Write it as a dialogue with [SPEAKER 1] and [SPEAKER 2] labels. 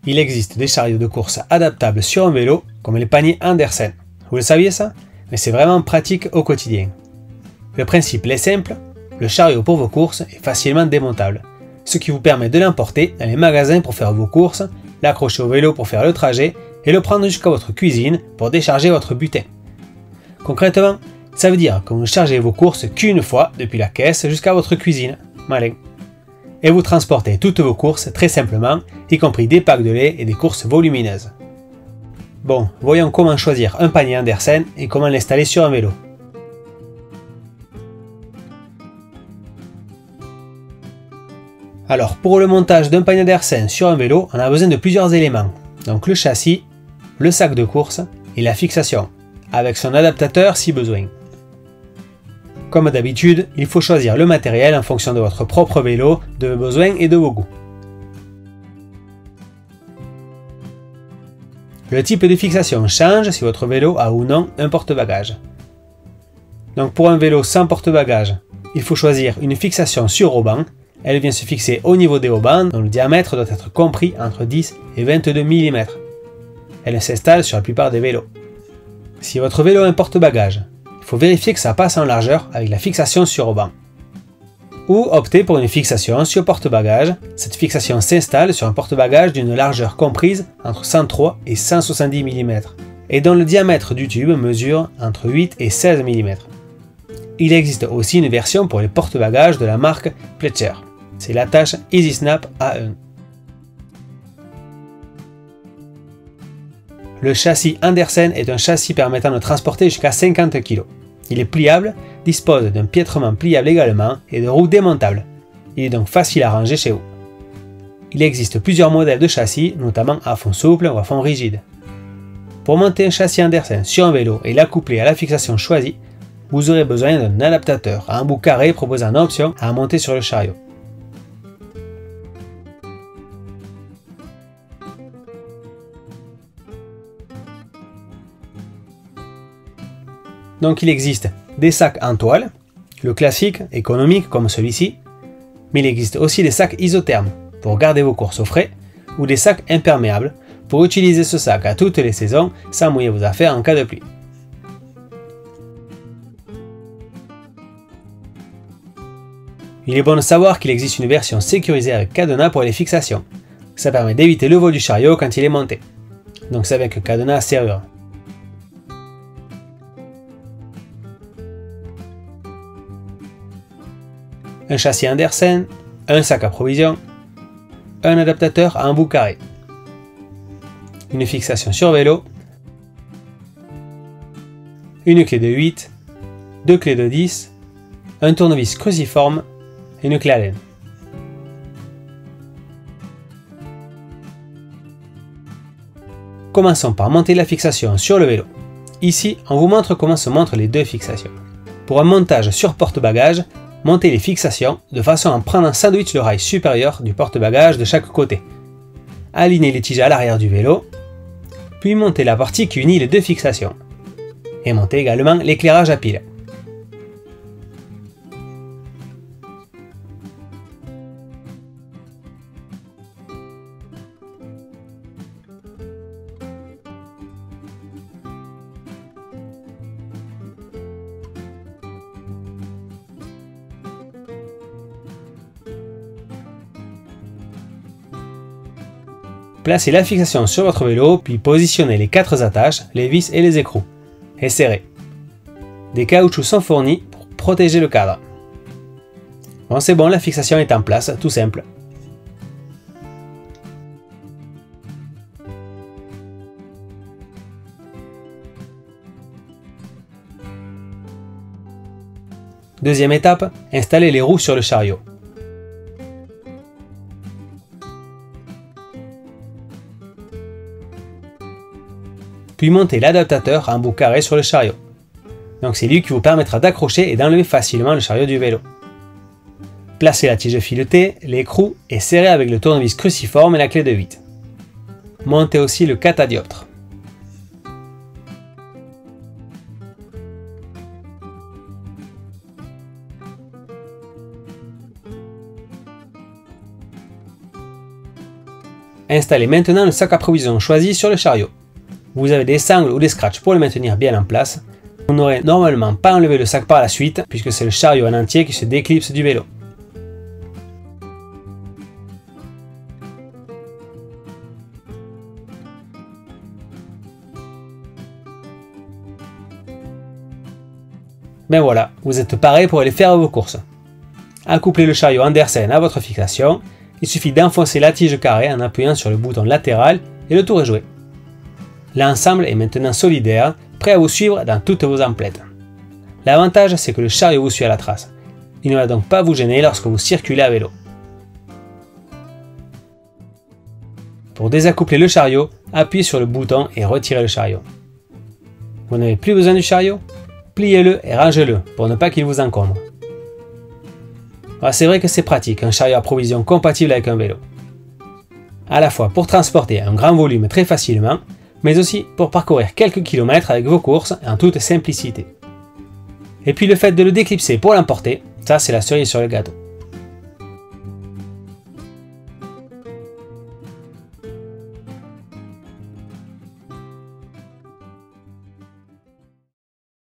[SPEAKER 1] Il existe des chariots de course adaptables sur un vélo, comme les paniers Andersen. Vous le saviez ça? Mais c'est vraiment pratique au quotidien. Le principe est simple, le chariot pour vos courses est facilement démontable, ce qui vous permet de l'emporter dans les magasins pour faire vos courses, l'accrocher au vélo pour faire le trajet et le prendre jusqu'à votre cuisine pour décharger votre butin. Concrètement, ça veut dire que vous ne chargez vos courses qu'une fois depuis la caisse jusqu'à votre cuisine. Malin. Et vous transportez toutes vos courses très simplement, y compris des packs de lait et des courses volumineuses. Bon, voyons comment choisir un panier Andersen et comment l'installer sur un vélo. Alors, pour le montage d'un panier Andersen sur un vélo, on a besoin de plusieurs éléments. Donc le châssis, le sac de course et la fixation, avec son adaptateur si besoin. Comme d'habitude, il faut choisir le matériel en fonction de votre propre vélo, de vos besoins et de vos goûts. Le type de fixation change si votre vélo a ou non un porte-bagages. Donc pour un vélo sans porte-bagages, il faut choisir une fixation sur haubans. Elle vient se fixer au niveau des haubans dont le diamètre doit être compris entre 10 et 22 mm. Elle s'installe sur la plupart des vélos. Si votre vélo a un porte-bagages, il faut vérifier que ça passe en largeur avec la fixation sur haubans. Ou opter pour une fixation sur porte-bagages. Cette fixation s'installe sur un porte-bagages d'une largeur comprise entre 103 et 170 mm et dont le diamètre du tube mesure entre 8 et 16 mm. Il existe aussi une version pour les porte-bagages de la marque Pletcher. C'est l'attache EasySnap A1. Le châssis Andersen est un châssis permettant de transporter jusqu'à 50 kg. Il est pliable, dispose d'un piétrement pliable également et de roues démontables. Il est donc facile à ranger chez vous. Il existe plusieurs modèles de châssis, notamment à fond souple ou à fond rigide. Pour monter un châssis Andersen sur un vélo et l'accoupler à la fixation choisie, vous aurez besoin d'un adaptateur à embout carré proposant en option à monter sur le chariot. Donc il existe des sacs en toile, le classique, économique comme celui-ci, mais il existe aussi des sacs isothermes pour garder vos courses au frais, ou des sacs imperméables pour utiliser ce sac à toutes les saisons sans mouiller vos affaires en cas de pluie. Il est bon de savoir qu'il existe une version sécurisée avec cadenas pour les fixations. Ça permet d'éviter le vol du chariot quand il est monté. Donc c'est avec cadenas à serrure. Un châssis Andersen, un sac à provisions, un adaptateur à embout carré, une fixation sur vélo, une clé de 8, deux clés de 10, un tournevis cruciforme et une clé Allen. Commençons par monter la fixation sur le vélo. Ici, on vous montre comment se montrent les deux fixations. Pour un montage sur porte-bagages, montez les fixations de façon à prendre en sandwich le rail supérieur du porte-bagages de chaque côté. Alignez les tiges à l'arrière du vélo, puis montez la partie qui unit les deux fixations. Et montez également l'éclairage à pile. Placez la fixation sur votre vélo, puis positionnez les 4 attaches, les vis et les écrous, et serrez. Des caoutchoucs sont fournis pour protéger le cadre. Bon, c'est bon, la fixation est en place, tout simple. Deuxième étape, installez les roues sur le chariot. Puis montez l'adaptateur en bout carré sur le chariot. Donc c'est lui qui vous permettra d'accrocher et d'enlever facilement le chariot du vélo. Placez la tige filetée, l'écrou et serrez avec le tournevis cruciforme et la clé de 8. Montez aussi le catadioptre. Installez maintenant le sac à provisions choisi sur le chariot. Vous avez des sangles ou des scratchs pour le maintenir bien en place. Vous n'aurez normalement pas enlevé le sac par la suite puisque c'est le chariot en entier qui se déclipse du vélo. Ben voilà, vous êtes paré pour aller faire vos courses. Accouplez le chariot Andersen à votre fixation. Il suffit d'enfoncer la tige carrée en appuyant sur le bouton latéral et le tour est joué. L'ensemble est maintenant solidaire, prêt à vous suivre dans toutes vos emplettes. L'avantage, c'est que le chariot vous suit à la trace. Il ne va donc pas vous gêner lorsque vous circulez à vélo. Pour désaccoupler le chariot, appuyez sur le bouton et retirez le chariot. Vous n'avez plus besoin du chariot? Pliez-le et rangez-le pour ne pas qu'il vous encombre. C'est vrai que c'est pratique, un chariot à provision compatible avec un vélo. À la fois pour transporter un grand volume très facilement, mais aussi pour parcourir quelques kilomètres avec vos courses en toute simplicité. Et puis le fait de le déclipser pour l'emporter, ça c'est la cerise sur le gâteau.